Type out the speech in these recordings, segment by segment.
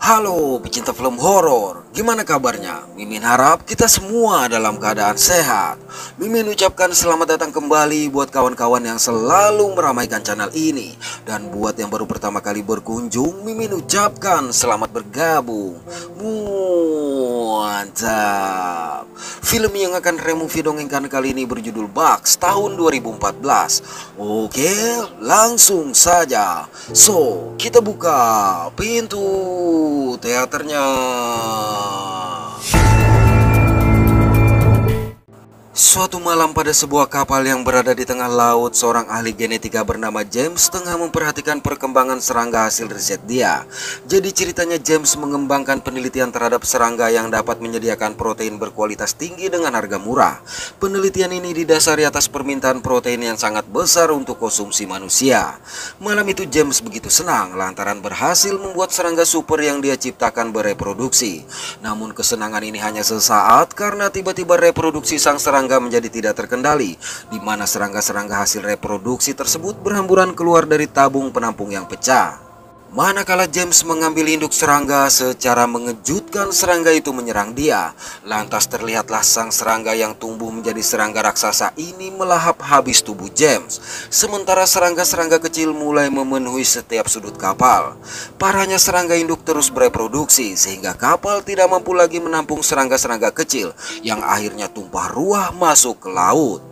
Halo pecinta film horor, gimana kabarnya? Mimin harap kita semua dalam keadaan sehat. Mimin ucapkan selamat datang kembali buat kawan-kawan yang selalu meramaikan channel ini. Dan buat yang baru pertama kali berkunjung, Mimin ucapkan selamat bergabung. Mantap. Film yang akan Removie dongengkan kali ini berjudul Bugs tahun 2014. Oke, langsung saja. So, kita buka pintu teaternya. Suatu malam pada sebuah kapal yang berada di tengah laut, seorang ahli genetika bernama James tengah memperhatikan perkembangan serangga hasil riset dia. Jadi ceritanya James mengembangkan penelitian terhadap serangga yang dapat menyediakan protein berkualitas tinggi dengan harga murah. Penelitian ini didasari atas permintaan protein yang sangat besar untuk konsumsi manusia. Malam itu James begitu senang lantaran berhasil membuat serangga super yang dia ciptakan bereproduksi. Namun kesenangan ini hanya sesaat karena tiba-tiba reproduksi sang serangga menjadi tidak terkendali, di mana serangga-serangga hasil reproduksi tersebut berhamburan keluar dari tabung penampung yang pecah. Manakala James mengambil induk serangga, secara mengejutkan serangga itu menyerang dia. Lantas terlihatlah sang serangga yang tumbuh menjadi serangga raksasa ini melahap habis tubuh James. Sementara serangga-serangga kecil mulai memenuhi setiap sudut kapal. Parahnya serangga induk terus bereproduksi sehingga kapal tidak mampu lagi menampung serangga-serangga kecil yang akhirnya tumpah ruah masuk ke laut.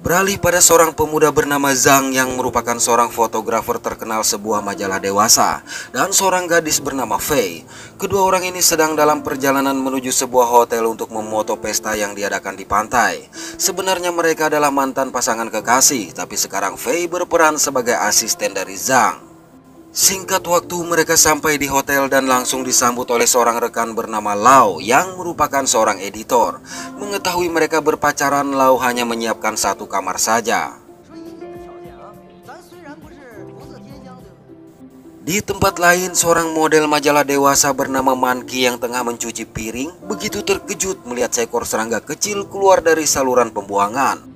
Beralih pada seorang pemuda bernama Zhang yang merupakan seorang fotografer terkenal sebuah majalah dewasa, dan seorang gadis bernama Fei. Kedua orang ini sedang dalam perjalanan menuju sebuah hotel untuk memoto pesta yang diadakan di pantai. Sebenarnya mereka adalah mantan pasangan kekasih, tapi sekarang Fei berperan sebagai asisten dari Zhang. Singkat waktu mereka sampai di hotel dan langsung disambut oleh seorang rekan bernama Lau yang merupakan seorang editor. Mengetahui mereka berpacaran, Lau hanya menyiapkan satu kamar saja. Di tempat lain, seorang model majalah dewasa bernama Manki yang tengah mencuci piring begitu terkejut melihat seekor serangga kecil keluar dari saluran pembuangan.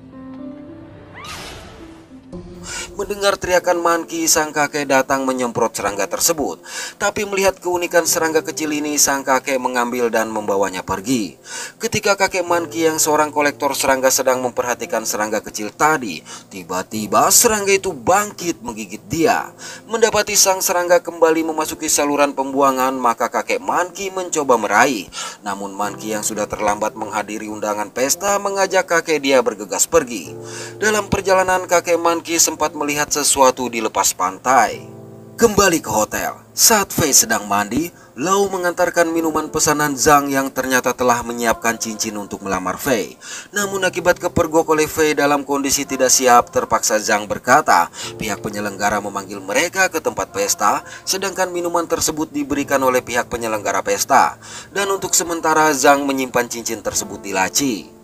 Mendengar teriakan Manki, sang kakek datang menyemprot serangga tersebut. Tapi melihat keunikan serangga kecil ini, sang kakek mengambil dan membawanya pergi. Ketika kakek Manki yang seorang kolektor serangga sedang memperhatikan serangga kecil tadi, tiba-tiba serangga itu bangkit menggigit dia. Mendapati sang serangga kembali memasuki saluran pembuangan, maka kakek Manki mencoba meraih. Namun Manki yang sudah terlambat menghadiri undangan pesta mengajak kakek dia bergegas pergi. Dalam perjalanan, kakek Manki sempat melihat sesuatu di lepas pantai. Kembali ke hotel, saat Fei sedang mandi, Lau mengantarkan minuman pesanan Zhang yang ternyata telah menyiapkan cincin untuk melamar Fei. Namun akibat kepergok oleh Fei dalam kondisi tidak siap, terpaksa Zhang berkata pihak penyelenggara memanggil mereka ke tempat pesta, sedangkan minuman tersebut diberikan oleh pihak penyelenggara pesta. Dan untuk sementara Zhang menyimpan cincin tersebut di laci.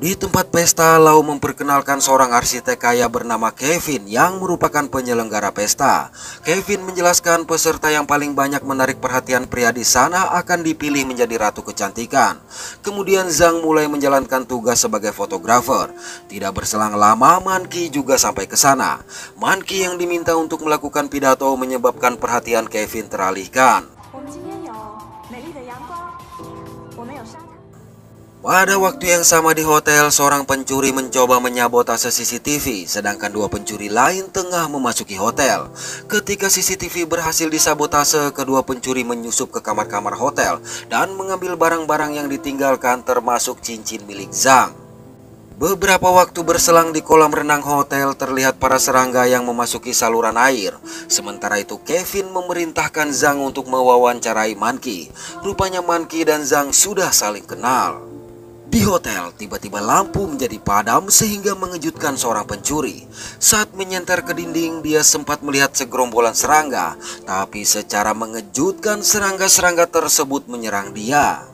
Di tempat pesta, Lau memperkenalkan seorang arsitek kaya bernama Kevin yang merupakan penyelenggara pesta. Kevin menjelaskan peserta yang paling banyak menarik perhatian pria di sana akan dipilih menjadi ratu kecantikan. Kemudian Zhang mulai menjalankan tugas sebagai fotografer. Tidak berselang lama, Manki juga sampai ke sana. Manki yang diminta untuk melakukan pidato menyebabkan perhatian Kevin teralihkan. Pada waktu yang sama di hotel, seorang pencuri mencoba menyabotase CCTV, sedangkan dua pencuri lain tengah memasuki hotel. Ketika CCTV berhasil disabotase, kedua pencuri menyusup ke kamar-kamar hotel dan mengambil barang-barang yang ditinggalkan termasuk cincin milik Zhang. Beberapa waktu berselang di kolam renang hotel, terlihat para serangga yang memasuki saluran air. Sementara itu Kevin memerintahkan Zhang untuk mewawancarai Manki. Rupanya Manki dan Zhang sudah saling kenal. Di hotel, tiba-tiba lampu menjadi padam sehingga mengejutkan seorang pencuri. Saat menyenter ke dinding, dia sempat melihat segerombolan serangga. Tapi secara mengejutkan, serangga-serangga tersebut menyerang dia.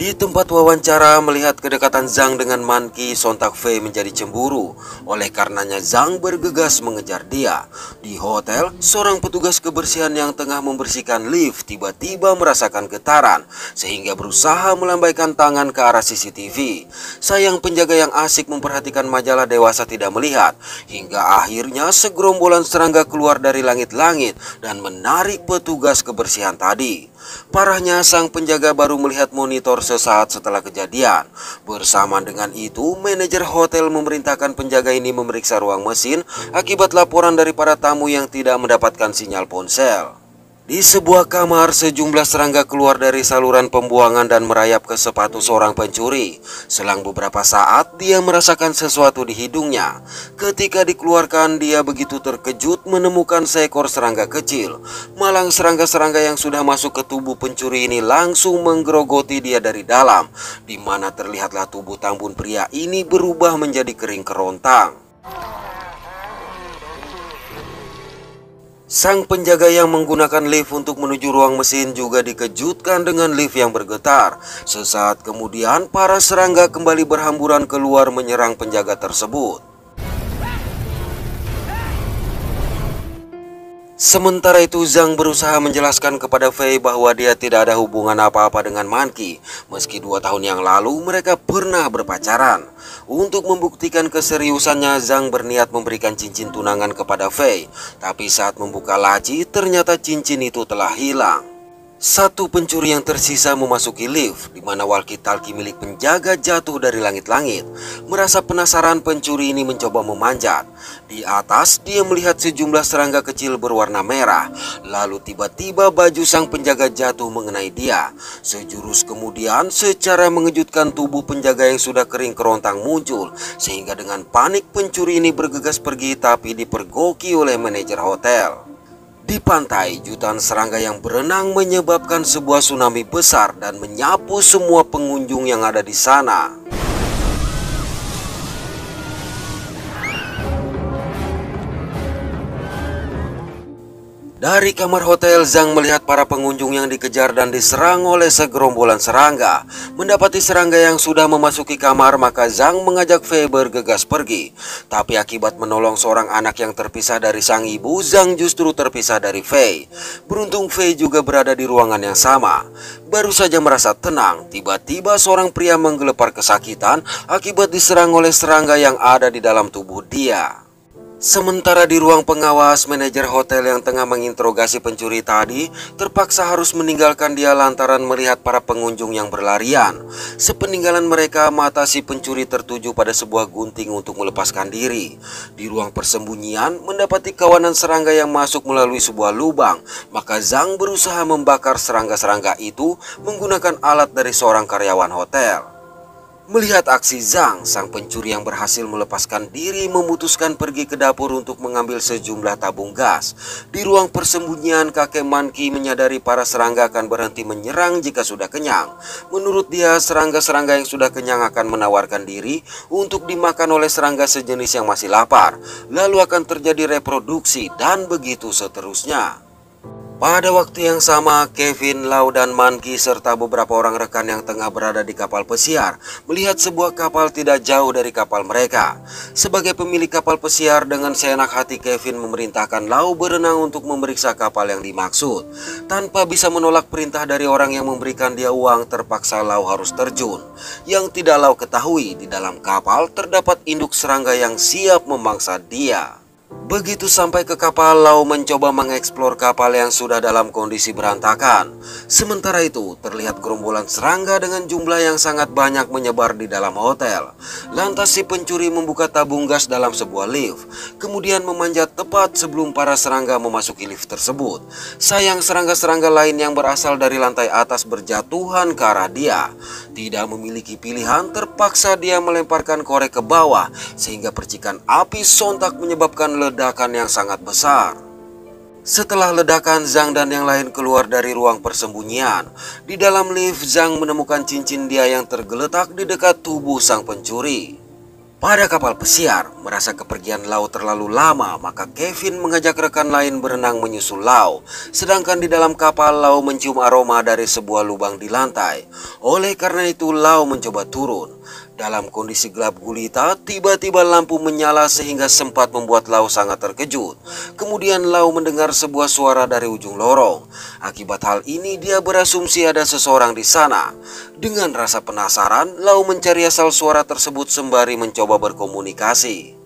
Di tempat wawancara melihat kedekatan Zhang dengan Manqi, sontak Fei menjadi cemburu. Oleh karenanya Zhang bergegas mengejar dia. Di hotel, seorang petugas kebersihan yang tengah membersihkan lift tiba-tiba merasakan getaran sehingga berusaha melambaikan tangan ke arah CCTV. Sayang penjaga yang asik memperhatikan majalah dewasa tidak melihat, hingga akhirnya segerombolan serangga keluar dari langit-langit dan menarik petugas kebersihan tadi. Parahnya sang penjaga baru melihat monitor sesaat setelah kejadian. Bersamaan dengan itu, manajer hotel memerintahkan penjaga ini memeriksa ruang mesin akibat laporan dari para tamu yang tidak mendapatkan sinyal ponsel. Di sebuah kamar, sejumlah serangga keluar dari saluran pembuangan dan merayap ke sepatu seorang pencuri. Selang beberapa saat, dia merasakan sesuatu di hidungnya. Ketika dikeluarkan, dia begitu terkejut menemukan seekor serangga kecil. Malang serangga-serangga yang sudah masuk ke tubuh pencuri ini langsung menggerogoti dia dari dalam, di mana terlihatlah tubuh tambun pria ini berubah menjadi kering kerontang. Sang penjaga yang menggunakan lift untuk menuju ruang mesin juga dikejutkan dengan lift yang bergetar. Sesaat kemudian, para serangga kembali berhamburan keluar menyerang penjaga tersebut. Sementara itu, Zhang berusaha menjelaskan kepada Fei bahwa dia tidak ada hubungan apa-apa dengan Manqi. Meski 2 tahun yang lalu mereka pernah berpacaran. Untuk membuktikan keseriusannya, Zhang berniat memberikan cincin tunangan kepada Fei. Tapi saat membuka laci, ternyata cincin itu telah hilang. Satu pencuri yang tersisa memasuki lift, di mana walkie-talkie milik penjaga jatuh dari langit-langit. Merasa penasaran, pencuri ini mencoba memanjat. Di atas, dia melihat sejumlah serangga kecil berwarna merah. Lalu tiba-tiba baju sang penjaga jatuh mengenai dia. Sejurus kemudian, secara mengejutkan tubuh penjaga yang sudah kering kerontang muncul. Sehingga dengan panik pencuri ini bergegas pergi, tapi dipergoki oleh manajer hotel. Di pantai, jutaan serangga yang berenang menyebabkan sebuah tsunami besar dan menyapu semua pengunjung yang ada di sana. Dari kamar hotel, Zhang melihat para pengunjung yang dikejar dan diserang oleh segerombolan serangga. Mendapati serangga yang sudah memasuki kamar, maka Zhang mengajak Fei bergegas pergi. Tapi akibat menolong seorang anak yang terpisah dari sang ibu, Zhang justru terpisah dari Fei. Beruntung Fei juga berada di ruangan yang sama. Baru saja merasa tenang, tiba-tiba seorang pria menggelepar kesakitan akibat diserang oleh serangga yang ada di dalam tubuh dia. Sementara di ruang pengawas, manajer hotel yang tengah menginterogasi pencuri tadi terpaksa harus meninggalkan dia lantaran melihat para pengunjung yang berlarian. Sepeninggalan mereka, mata si pencuri tertuju pada sebuah gunting untuk melepaskan diri. Di ruang persembunyian, mendapati kawanan serangga yang masuk melalui sebuah lubang. Maka Zhang berusaha membakar serangga-serangga itu menggunakan alat dari seorang karyawan hotel. Melihat aksi Zhang, sang pencuri yang berhasil melepaskan diri memutuskan pergi ke dapur untuk mengambil sejumlah tabung gas. Di ruang persembunyian, kakek Manqi menyadari para serangga akan berhenti menyerang jika sudah kenyang. Menurut dia, serangga-serangga yang sudah kenyang akan menawarkan diri untuk dimakan oleh serangga sejenis yang masih lapar. Lalu akan terjadi reproduksi dan begitu seterusnya. Pada waktu yang sama, Kevin, Lau, dan Manqi serta beberapa orang rekan yang tengah berada di kapal pesiar melihat sebuah kapal tidak jauh dari kapal mereka. Sebagai pemilik kapal pesiar, dengan seenak hati Kevin memerintahkan Lau berenang untuk memeriksa kapal yang dimaksud. Tanpa bisa menolak perintah dari orang yang memberikan dia uang, terpaksa Lau harus terjun. Yang tidak Lau ketahui, di dalam kapal terdapat induk serangga yang siap memangsa dia. Begitu sampai ke kapal, Lau mencoba mengeksplor kapal yang sudah dalam kondisi berantakan. Sementara itu, terlihat gerombolan serangga dengan jumlah yang sangat banyak menyebar di dalam hotel. Lantas si pencuri membuka tabung gas dalam sebuah lift, kemudian memanjat tepat sebelum para serangga memasuki lift tersebut. Sayang, serangga-serangga lain yang berasal dari lantai atas berjatuhan ke arah dia. Tidak memiliki pilihan, terpaksa dia melemparkan korek ke bawah, sehingga percikan api sontak menyebabkan ledakan yang sangat besar. Setelah ledakan, Zhang dan yang lain keluar dari ruang persembunyian. Di dalam lift, Zhang menemukan cincin dia yang tergeletak di dekat tubuh sang pencuri. Pada kapal pesiar, merasa kepergian Lau terlalu lama, maka Kevin mengajak rekan lain berenang menyusul Lau. Sedangkan di dalam kapal, Lau mencium aroma dari sebuah lubang di lantai. Oleh karena itu, Lau mencoba turun. Dalam kondisi gelap gulita, tiba-tiba lampu menyala sehingga sempat membuat Lau sangat terkejut. Kemudian Lau mendengar sebuah suara dari ujung lorong. Akibat hal ini, dia berasumsi ada seseorang di sana. Dengan rasa penasaran, Lau mencari asal suara tersebut sembari mencoba berkomunikasi.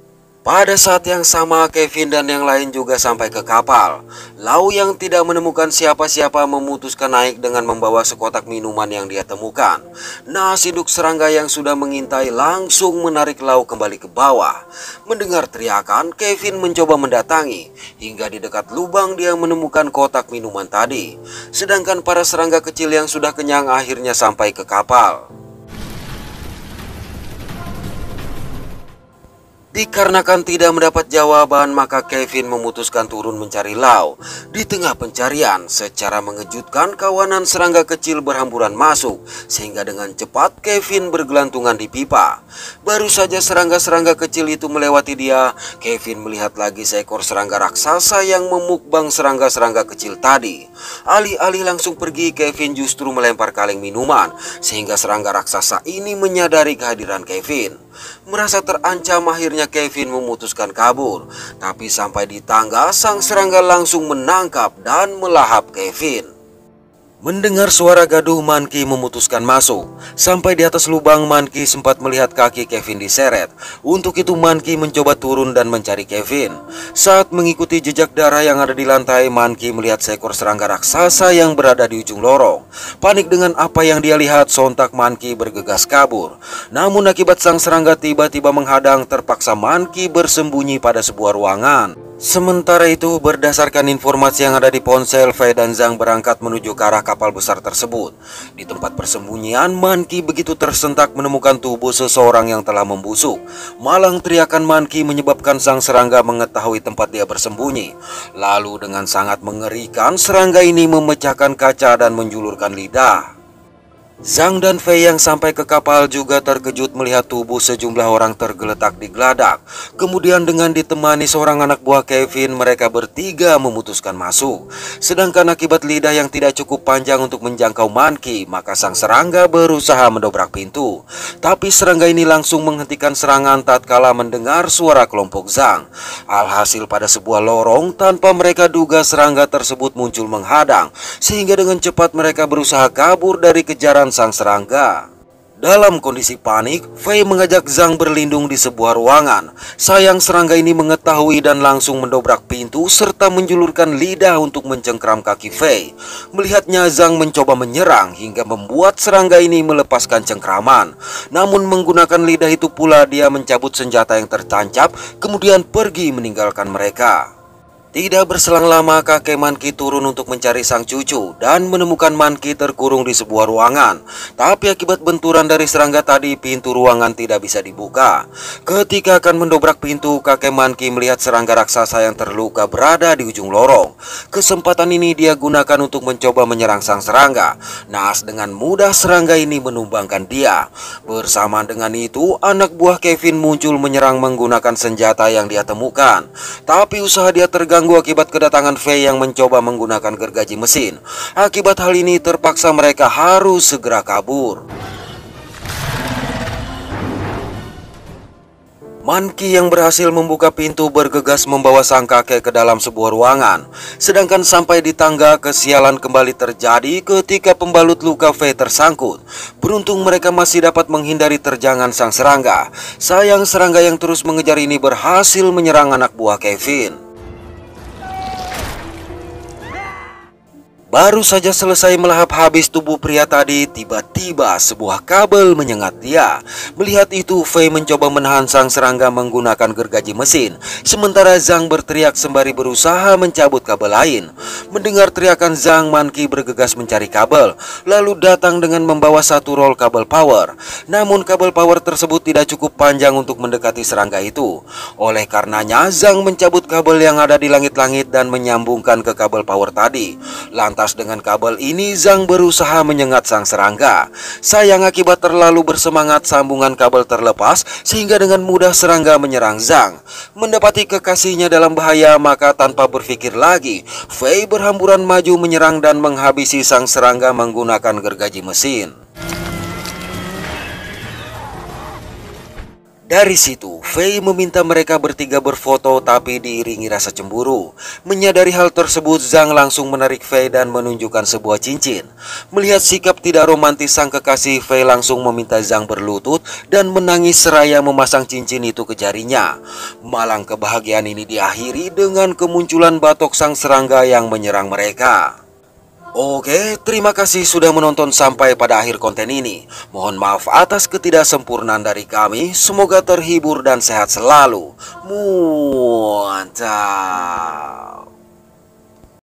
Pada saat yang sama, Kevin dan yang lain juga sampai ke kapal. Lau yang tidak menemukan siapa-siapa memutuskan naik dengan membawa sekotak minuman yang dia temukan. Naas induk serangga yang sudah mengintai langsung menarik Lau kembali ke bawah. Mendengar teriakan, Kevin mencoba mendatangi. Hingga di dekat lubang dia menemukan kotak minuman tadi. Sedangkan para serangga kecil yang sudah kenyang akhirnya sampai ke kapal. Dikarenakan tidak mendapat jawaban, maka Kevin memutuskan turun mencari Lau. Di tengah pencarian, secara mengejutkan kawanan serangga kecil berhamburan masuk, sehingga dengan cepat Kevin bergelantungan di pipa. Baru saja serangga-serangga kecil itu melewati dia, Kevin melihat lagi seekor serangga raksasa yang memukbang serangga-serangga kecil tadi. Alih-alih langsung pergi, Kevin justru melempar kaleng minuman, sehingga serangga raksasa ini menyadari kehadiran Kevin. Merasa terancam, akhirnya Kevin memutuskan kabur. Tapi sampai di tangga, sang serangga langsung menangkap dan melahap Kevin. Mendengar suara gaduh, Monkey memutuskan masuk. Sampai di atas lubang, Monkey sempat melihat kaki Kevin diseret. Untuk itu Monkey mencoba turun dan mencari Kevin. Saat mengikuti jejak darah yang ada di lantai, Monkey melihat seekor serangga raksasa yang berada di ujung lorong. Panik dengan apa yang dia lihat, sontak Monkey bergegas kabur. Namun akibat sang serangga tiba-tiba menghadang, terpaksa Monkey bersembunyi pada sebuah ruangan. Sementara itu, berdasarkan informasi yang ada di ponsel, Fei dan Zhang berangkat menuju ke arah kapal besar tersebut. Di tempat persembunyian, Monkey begitu tersentak menemukan tubuh seseorang yang telah membusuk. Malang teriakan Monkey menyebabkan sang serangga mengetahui tempat dia bersembunyi. Lalu dengan sangat mengerikan, serangga ini memecahkan kaca dan menjulurkan lidah. Zhang dan Fei yang sampai ke kapal juga terkejut melihat tubuh sejumlah orang tergeletak di geladak. Kemudian dengan ditemani seorang anak buah Kevin, mereka bertiga memutuskan masuk. Sedangkan akibat lidah yang tidak cukup panjang untuk menjangkau Monkey, maka sang serangga berusaha mendobrak pintu. Tapi serangga ini langsung menghentikan serangan tatkala mendengar suara kelompok Zhang. Alhasil pada sebuah lorong, tanpa mereka duga serangga tersebut muncul menghadang, sehingga dengan cepat mereka berusaha kabur dari kejaran sang serangga. Dalam kondisi panik, Fei mengajak Zhang berlindung di sebuah ruangan. Sayang serangga ini mengetahui dan langsung mendobrak pintu serta menjulurkan lidah untuk mencengkram kaki Fei. Melihatnya, Zhang mencoba menyerang hingga membuat serangga ini melepaskan cengkraman. Namun menggunakan lidah itu pula dia mencabut senjata yang tertancap, kemudian pergi meninggalkan mereka. Tidak berselang lama, kakek Monkey turun untuk mencari sang cucu dan menemukan Monkey terkurung di sebuah ruangan. Tapi akibat benturan dari serangga tadi, pintu ruangan tidak bisa dibuka. Ketika akan mendobrak pintu, kakek Monkey melihat serangga raksasa yang terluka berada di ujung lorong. Kesempatan ini dia gunakan untuk mencoba menyerang sang serangga. Naas dengan mudah serangga ini menumbangkan dia. Bersamaan dengan itu, anak buah Kevin muncul menyerang menggunakan senjata yang dia temukan. Tapi usaha dia terganggu akibat kedatangan Fei yang mencoba menggunakan gergaji mesin. Akibat hal ini terpaksa mereka harus segera kabur. Monkey yang berhasil membuka pintu bergegas membawa sang kakek ke dalam sebuah ruangan. Sedangkan sampai di tangga, kesialan kembali terjadi ketika pembalut luka Fei tersangkut. Beruntung mereka masih dapat menghindari terjangan sang serangga. Sayang serangga yang terus mengejar ini berhasil menyerang anak buah Kevin. Baru saja selesai melahap habis tubuh pria tadi, tiba-tiba sebuah kabel menyengat dia. Melihat itu, Fei mencoba menahan sang serangga menggunakan gergaji mesin. Sementara Zhang berteriak sembari berusaha mencabut kabel lain. Mendengar teriakan Zhang, Monkey bergegas mencari kabel, lalu datang dengan membawa satu roll kabel power. Namun kabel power tersebut tidak cukup panjang untuk mendekati serangga itu. Oleh karenanya, Zhang mencabut kabel yang ada di langit-langit dan menyambungkan ke kabel power tadi. Lantas eras dengan kabel ini, Zhang berusaha menyengat sang serangga. Sayang akibat terlalu bersemangat, sambungan kabel terlepas sehingga dengan mudah serangga menyerang Zhang. Mendapati kekasihnya dalam bahaya, maka tanpa berpikir lagi, Fei berhamburan maju menyerang dan menghabisi sang serangga menggunakan gergaji mesin. Dari situ, Fei meminta mereka bertiga berfoto tapi diiringi rasa cemburu. Menyadari hal tersebut, Zhang langsung menarik Fei dan menunjukkan sebuah cincin. Melihat sikap tidak romantis sang kekasih, Fei langsung meminta Zhang berlutut dan menangis seraya memasang cincin itu ke jarinya. Malang kebahagiaan ini diakhiri dengan kemunculan batok sang serangga yang menyerang mereka. Oke, terima kasih sudah menonton sampai pada akhir konten ini. Mohon maaf atas ketidaksempurnaan dari kami. Semoga terhibur dan sehat selalu. Mantap.